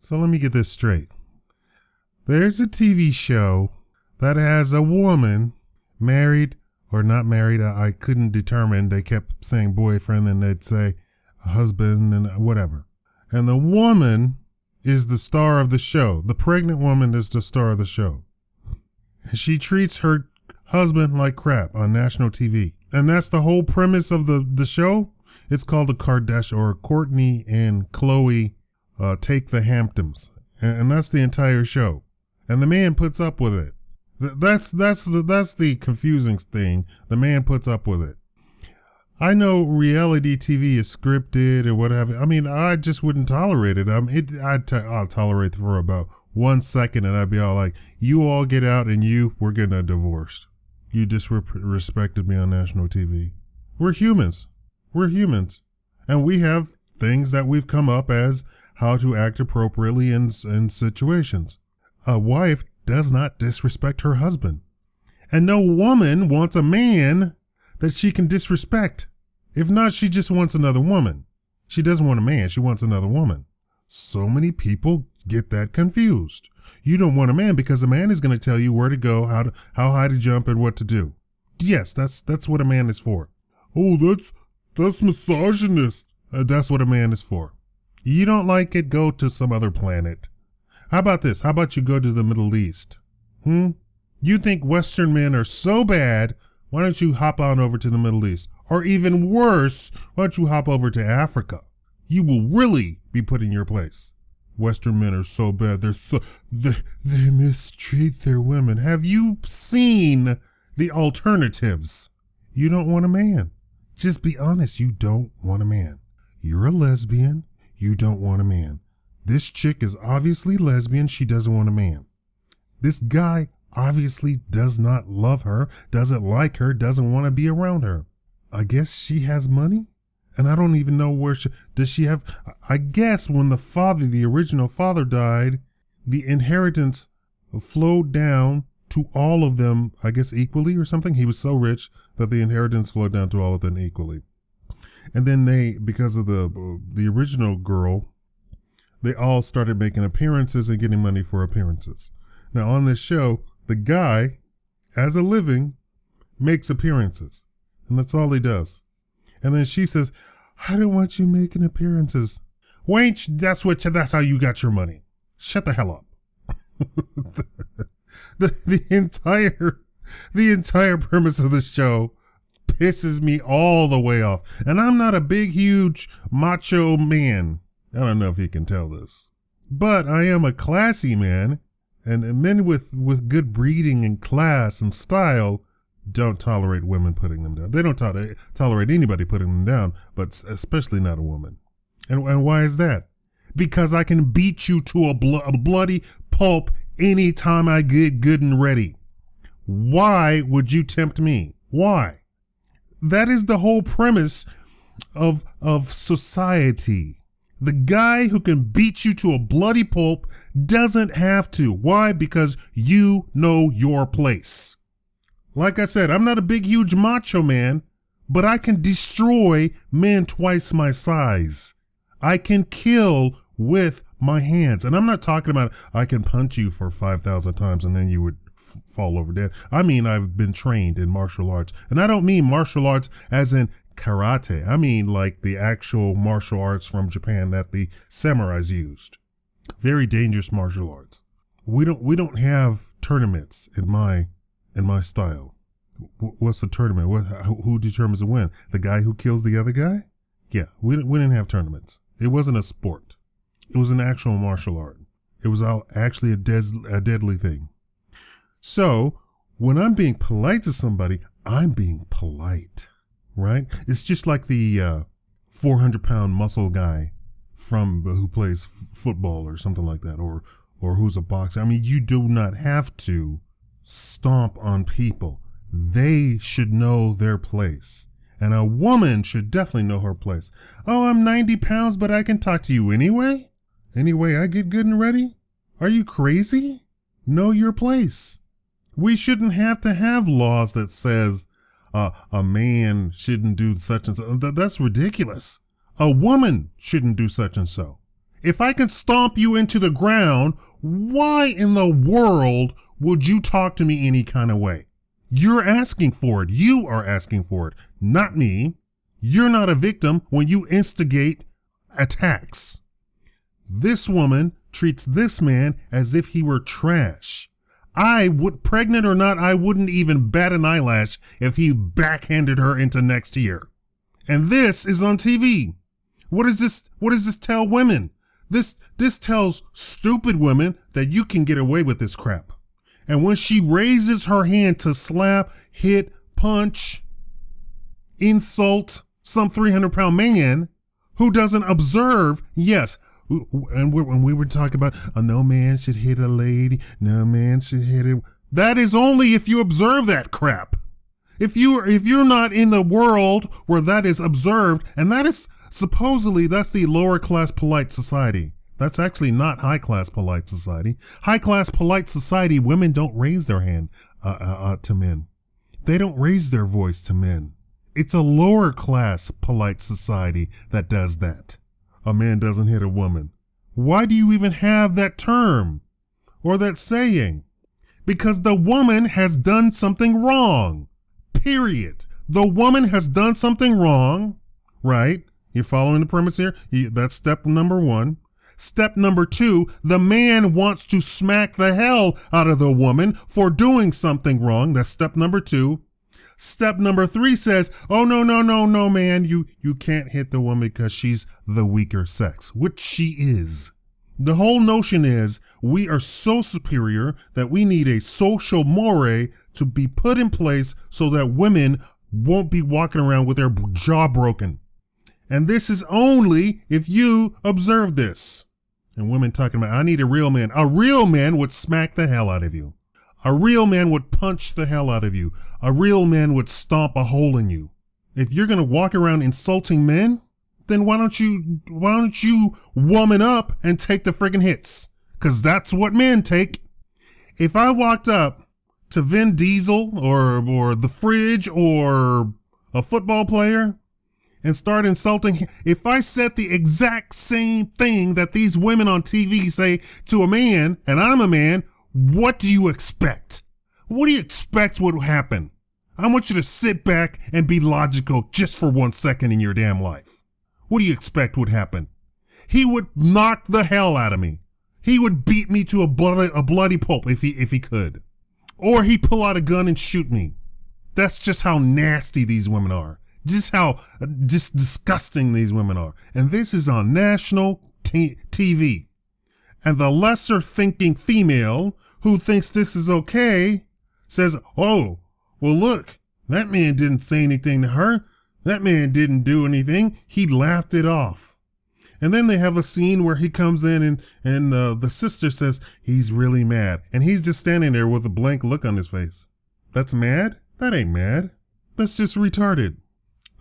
So let me get this straight. There's a TV show that has a woman, married or not married, I couldn't determine. They kept saying boyfriend and they'd say husband and whatever. And the woman is the star of the show. The pregnant woman is the star of the show. And she treats her husband like crap on national TV. And that's the whole premise of the show. It's called the Kardashian, or Kourtney and Khloe Take the Hamptons. And that's the entire show. And the man puts up with it. That's the confusing thing. The man puts up with it. I know reality TV is scripted or whatever. I mean, I just wouldn't tolerate it. I'll tolerate it for about 1 second and I'd be all like, you all get out and we're getting a divorce. You disrespected me on national TV. We're humans. We're humans. And we have things that we've come up as how to act appropriately in situations. A wife does not disrespect her husband. And no woman wants a man that she can disrespect. If not, she just wants another woman. She doesn't want a man, she wants another woman. So many people get that confused. You don't want a man because a man is going to tell you where to go, how high to jump, and what to do. Yes, that's what a man is for. Oh, that's misogynist. That's what a man is for. You don't like it, go to some other planet. How about this? How about you go to the Middle East? You think Western men are so bad, why don't you hop on over to the Middle East? Or even worse, why don't you hop over to Africa? You will really be put in your place. Western men are so bad, they mistreat their women. Have you seen the alternatives? You don't want a man. Just be honest, you don't want a man. You're a lesbian, you don't want a man. This chick is obviously lesbian, she doesn't want a man. This guy obviously does not love her, doesn't like her, doesn't want to be around her. I guess she has money? And I don't even know does she have, I guess when the original father died, the inheritance flowed down to all of them, I guess equally or something. He was so rich that the inheritance flowed down to all of them equally. And then because of the original girl, they all started making appearances and getting money for appearances. Now on this show, the guy, as a living, makes appearances. And that's all he does. And then she says, I don't want you making appearances. Wait, that's how you got your money. Shut the hell up. the entire premise of the show pisses me all the way off. And I'm not a big, huge macho man. I don't know if you can tell this, but I am a classy man, and men with good breeding and class and style don't tolerate women putting them down. They don't tolerate anybody putting them down, but especially not a woman. And why is that? Because I can beat you to a bloody pulp anytime I get good and ready. Why would you tempt me? Why? That is the whole premise of society. The guy who can beat you to a bloody pulp doesn't have to. Why? Because you know your place. Like I said, I'm not a big, huge macho man, but I can destroy men twice my size. I can kill with my hands. And I'm not talking about I can punch you for 5,000 times and then you would fall over dead. I mean, I've been trained in martial arts. And I don't mean martial arts as in karate. I mean like the actual martial arts from Japan that the samurais used. Very dangerous martial arts. We don't have tournaments in my style. What's the tournament? Who determines the win? The guy who kills the other guy? Yeah, we didn't have tournaments. It wasn't a sport. It was an actual martial art. It was actually a deadly thing. So when I'm being polite to somebody, I'm being polite. Right? It's just like the 400-pound muscle guy who plays football or something like that, or who's a boxer. I mean, you do not have to stomp on people. They should know their place. And a woman should definitely know her place. Oh, I'm 90 pounds, but I can talk to you anyway? Anyway, I get good and ready? Are you crazy? Know your place. We shouldn't have to have laws that says a man shouldn't do such and so. That's ridiculous. A woman shouldn't do such and so. If I can stomp you into the ground, why in the world would you talk to me any kind of way? You're asking for it. You are asking for it, not me. You're not a victim when you instigate attacks. This woman treats this man as if he were trash. Pregnant or not, I wouldn't even bat an eyelash if he backhanded her into next year. And this is on TV. What does this tell women? This tells stupid women that you can get away with this crap. And when she raises her hand to slap, hit, punch, insult some 300-pound man who doesn't observe, yes, and when we were talking about, no man should hit a lady, no man should hit it. That is only if you observe that crap. If you're not in the world where that is observed, and that is supposedly, that's the lower class polite society. That's actually not high class polite society. High class polite society, women don't raise their hand to men. They don't raise their voice to men. It's a lower class polite society that does that. A man doesn't hit a woman. Why do you even have that term or that saying? Because the woman has done something wrong. Period. The woman has done something wrong, right? You're following the premise here? That's step number one. Step number two, the man wants to smack the hell out of the woman for doing something wrong. That's step number two. Step number three says, oh, no, man, you can't hit the woman because she's the weaker sex, which she is. The whole notion is we are so superior that we need a social moray to be put in place so that women won't be walking around with their jaw broken. And this is only if you observe this. And women talking about, I need a real man. A real man would smack the hell out of you. A real man would punch the hell out of you. A real man would stomp a hole in you. If you're going to walk around insulting men, then why don't you woman up and take the friggin' hits? Cause that's what men take. If I walked up to Vin Diesel or the fridge or a football player and start insulting, if I said the exact same thing that these women on TV say to a man, and I'm a man, what do you expect? What do you expect would happen? I want you to sit back and be logical just for 1 second in your damn life. What do you expect would happen? He would knock the hell out of me. He would beat me to a bloody pulp if he could. Or he'd pull out a gun and shoot me. That's just how nasty these women are. Just how disgusting these women are. And this is on national TV. And the lesser thinking female who thinks this is okay says, oh, well, look, that man didn't say anything to her. That man didn't do anything. He laughed it off. And then they have a scene where he comes in and the sister says he's really mad. And he's just standing there with a blank look on his face. That's mad? That ain't mad. That's just retarded.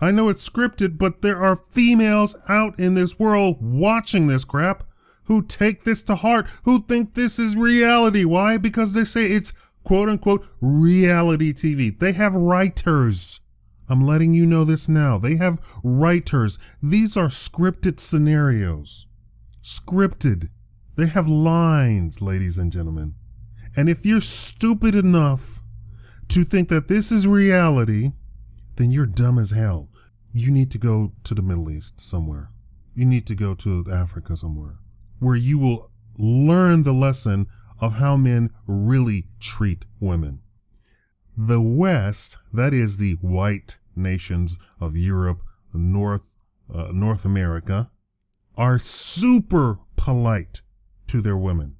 I know it's scripted, but there are females out in this world watching this crap who take this to heart, who think this is reality. Why? Because they say it's quote unquote reality TV. They have writers. I'm letting you know this now. They have writers. These are scripted scenarios. Scripted. They have lines, ladies and gentlemen. And if you're stupid enough to think that this is reality, then you're dumb as hell. You need to go to the Middle East somewhere. You need to go to Africa somewhere where you will learn the lesson of how men really treat women. The West, that is the white nations of Europe, North America, are super polite to their women.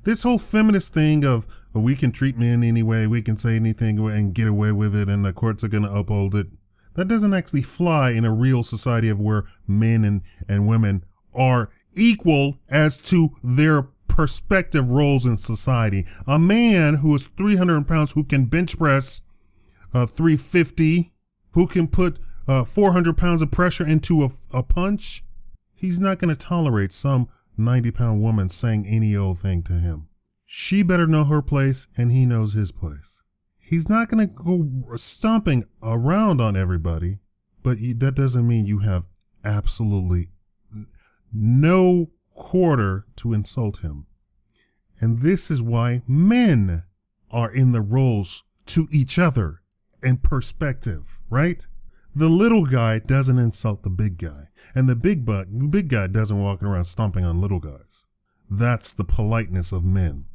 This whole feminist thing of we can treat men anyway, we can say anything and get away with it and the courts are going to uphold it, that doesn't actually fly in a real society of where men and women are equal as to their perspective roles in society. A man who is 300 pounds, who can bench press 350, who can put 400 pounds of pressure into a punch, he's not going to tolerate some 90-pound woman saying any old thing to him. She better know her place and he knows his place. He's not going to go stomping around on everybody, but that doesn't mean you have absolutely no quarter to insult him. And this is why men are in the roles to each other in perspective, right? The little guy doesn't insult the big guy, and the big guy doesn't walk around stomping on little guys. That's the politeness of men.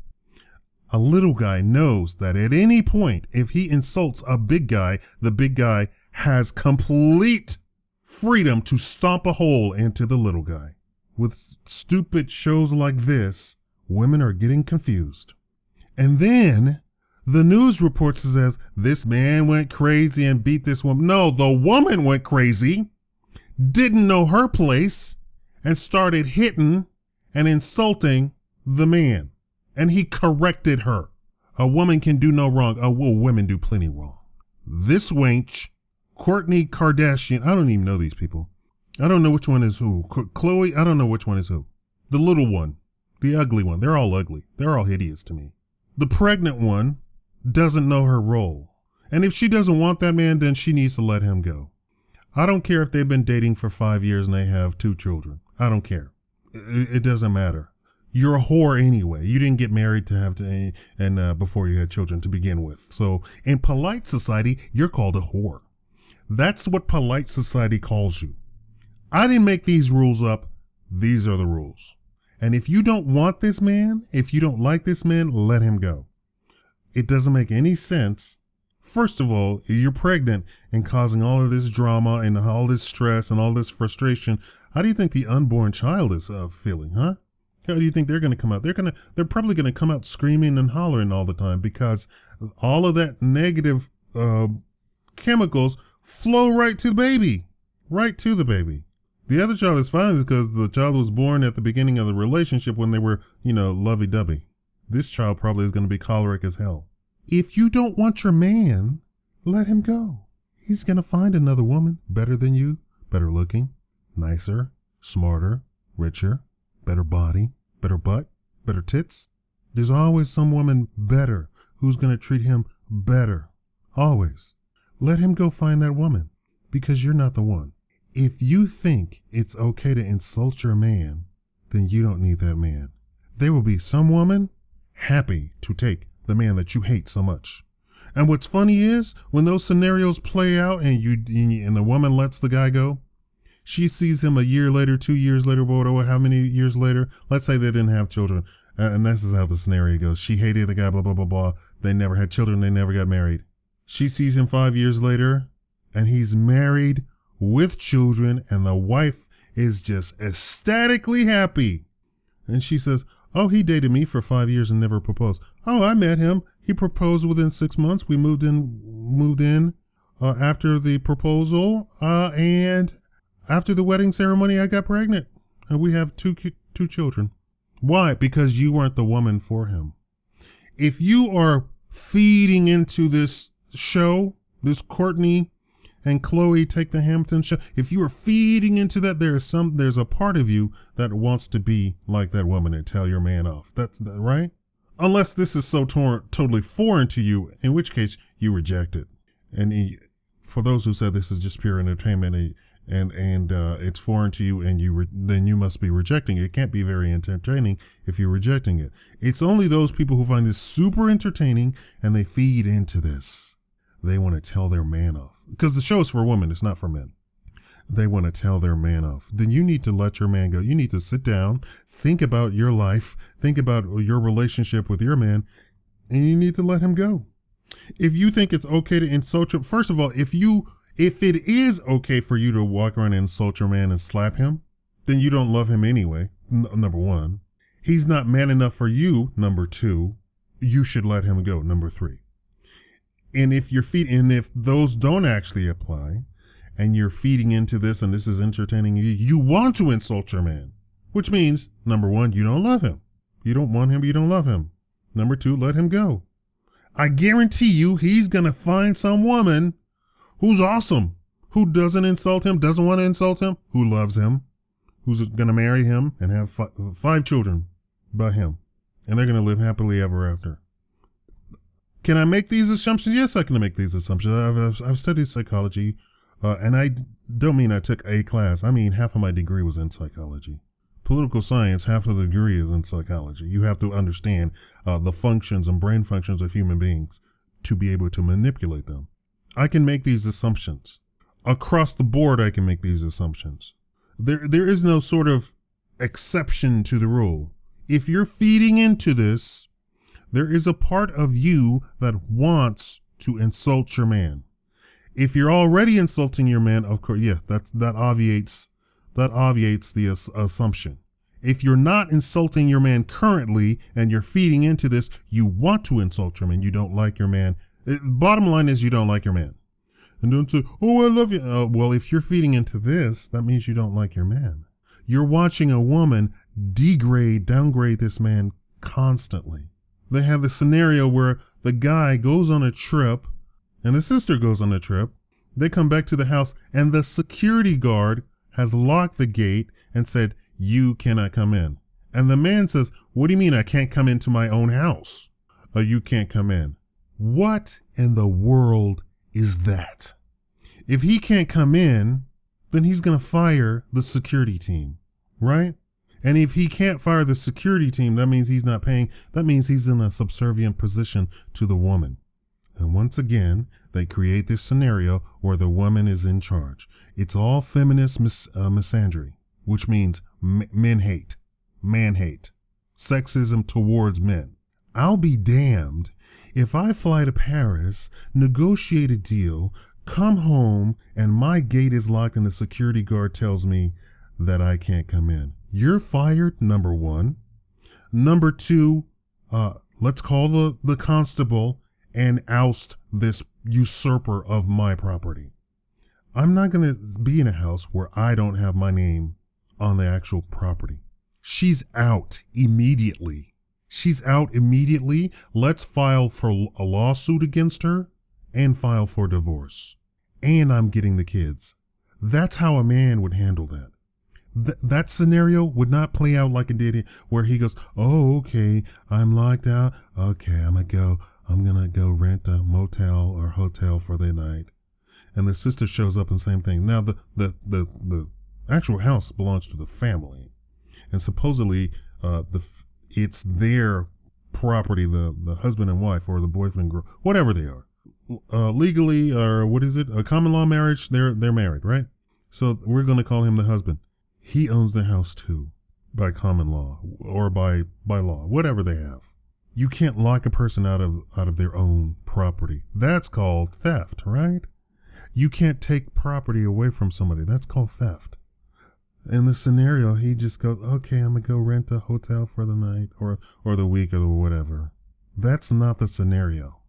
A little guy knows that at any point, if he insults a big guy, the big guy has complete freedom to stomp a hole into the little guy. With stupid shows like this, women are getting confused. And then the news reports it says this man went crazy and beat this woman. No, the woman went crazy, didn't know her place, and started hitting and insulting the man. And he corrected her. A woman can do no wrong. Women do plenty wrong. This wench, Kourtney Kardashian, I don't even know these people. I don't know which one is who. Khloe, I don't know which one is who. The little one, the ugly one, they're all ugly. They're all hideous to me. The pregnant one doesn't know her role. And if she doesn't want that man, then she needs to let him go. I don't care if they've been dating for 5 years and they have 2 children. I don't care. It doesn't matter. You're a whore anyway. You didn't get married to have to, and before you had children to begin with. So in polite society, you're called a whore. That's what polite society calls you. I didn't make these rules up. These are the rules. And if you don't want this man, if you don't like this man, let him go. It doesn't make any sense. First of all, you're pregnant and causing all of this drama and all this stress and all this frustration. How do you think the unborn child is feeling, huh? How do you think they're going to come out? They're probably going to come out screaming and hollering all the time because all of that negative chemicals flow right to the baby, right to the baby. The other child is fine because the child was born at the beginning of the relationship when they were, lovey-dovey. This child probably is going to be choleric as hell. If you don't want your man, let him go. He's going to find another woman better than you, better looking, nicer, smarter, richer, better body, better butt, better tits. There's always some woman better who's going to treat him better. Always. Let him go find that woman because you're not the one. If you think it's okay to insult your man, then you don't need that man. There will be some woman happy to take the man that you hate so much. And what's funny is when those scenarios play out and the woman lets the guy go, she sees him a year later, 2 years later, whatever, how many years later? Let's say they didn't have children. And this is how the scenario goes. She hated the guy, blah, blah, blah, blah. They never had children. They never got married. She sees him 5 years later and he's married with children and the wife is just ecstatically happy. And she says, oh, he dated me for 5 years and never proposed. Oh, I met him. He proposed within 6 months. We moved in after the proposal. And after the wedding ceremony, I got pregnant and we have two children. Why? Because you weren't the woman for him. If you are feeding into this show, this Kourtney and Khloe Take the Hamptons show, if you are feeding into that, there's a part of you that wants to be like that woman and tell your man off. That's right. Unless this is so totally foreign to you, in which case you reject it. And for those who said this is just pure entertainment and it's foreign to you and then you must be rejecting it. It can't be very entertaining if you're rejecting it. It's only those people who find this super entertaining and they feed into this. They want to tell their man off. Because the show is for women, it's not for men. They want to tell their man off. Then you need to let your man go. You need to sit down, think about your life, think about your relationship with your man, and you need to let him go. If you think it's okay to insult him, first of all, if it is okay for you to walk around and insult your man and slap him, then you don't love him anyway, number one. He's not man enough for you, number two. You should let him go, number three. And if those don't actually apply and you're feeding into this and this is entertaining you want to insult your man, which means, number one, you don't love him. You don't want him, you don't love him. Number two, let him go. I guarantee you he's going to find some woman who's awesome, who doesn't insult him, doesn't want to insult him, who loves him, who's going to marry him and have 5 children by him. And they're going to live happily ever after. Can I make these assumptions? Yes, I can make these assumptions. I've studied psychology, and I don't mean I took a class. I mean, half of my degree was in psychology. political science, half of the degree is in psychology. You have to understand the functions and brain functions of human beings to be able to manipulate them. I can make these assumptions. Across the board, I can make these assumptions. There is no sort of exception to the rule. If you're feeding into this, there is a part of you that wants to insult your man. If you're already insulting your man, of course, yeah, that obviates the assumption. If you're not insulting your man currently and you're feeding into this, you want to insult your man. You don't like your man. Bottom line is you don't like your man. And don't say, oh, I love you. Well, if you're feeding into this, that means you don't like your man. You're watching a woman downgrade this man constantly. They have the scenario where the guy goes on a trip and the sister goes on a trip. They come back to the house and the security guard has locked the gate and said, you cannot come in. And the man says, what do you mean I can't come into my own house? You can't come in. What in the world is that? If he can't come in, then he's going to fire the security team, right? And if he can't fire the security team, that means he's not paying. That means he's in a subservient position to the woman. And once again, they create this scenario where the woman is in charge. It's all feminist misandry, which means men hate, man hate, sexism towards men. I'll be damned if I fly to Paris, negotiate a deal, come home, and my gate is locked and the security guard tells me that I can't come in. You're fired, number one. Number two, let's call the constable and oust this usurper of my property. I'm not going to be in a house where I don't have my name on the actual property. She's out immediately. Let's file for a lawsuit against her and file for divorce. And I'm getting the kids. That's how a man would handle that. That scenario would not play out like it did where he goes, oh, okay, I'm locked out. Okay, I'm going to go rent a motel or hotel for the night. And the sister shows up and same thing. Now the actual house belongs to the family. And supposedly, it's their property, the husband and wife or the boyfriend and girl, whatever they are. Legally, or what is it? A common law marriage, they're married, right? So we're going to call him the husband. He owns the house too, by common law or by law, whatever they have. You can't lock a person out of their own property. That's called theft, right? You can't take property away from somebody. That's called theft. In the scenario, he just goes, okay, I'm going to go rent a hotel for the night or the week or whatever. That's not the scenario.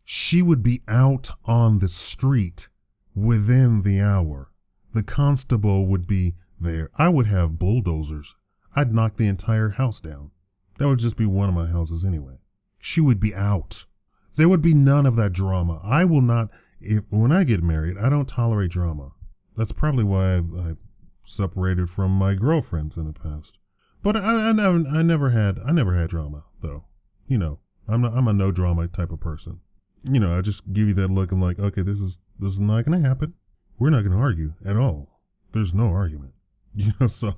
She would be out on the street within the hour. The constable would be there. I would have bulldozers. I'd knock the entire house down. That would just be one of my houses anyway. She would be out. There would be none of that drama. I will not, when I get married, I don't tolerate drama. That's probably why I've separated from my girlfriends in the past. But I never had drama though. You know, I'm a no drama type of person. You know, I just give you that look and like, okay, this is not going to happen. We're not going to argue at all. There's no argument. You know, so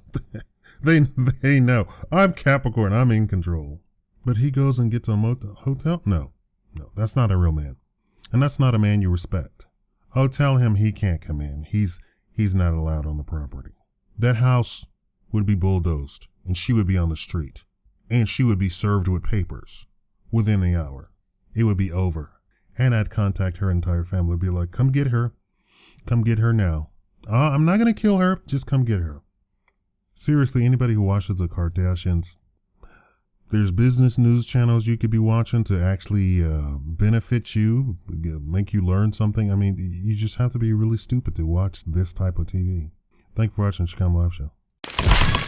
they know I'm Capricorn. I'm in control. But he goes and gets a hotel. No, that's not a real man. And that's not a man you respect. Oh, tell him he can't come in. He's not allowed on the property. That house would be bulldozed and she would be on the street and she would be served with papers within the hour. It would be over. And I'd contact her entire family, be like, come get her. Come get her now. I'm not going to kill her. Just come get her. Seriously, anybody who watches the Kardashians, there's business news channels you could be watching to actually benefit you, make you learn something. I mean, you just have to be really stupid to watch this type of TV. Thank you for watching Chicano Live Show.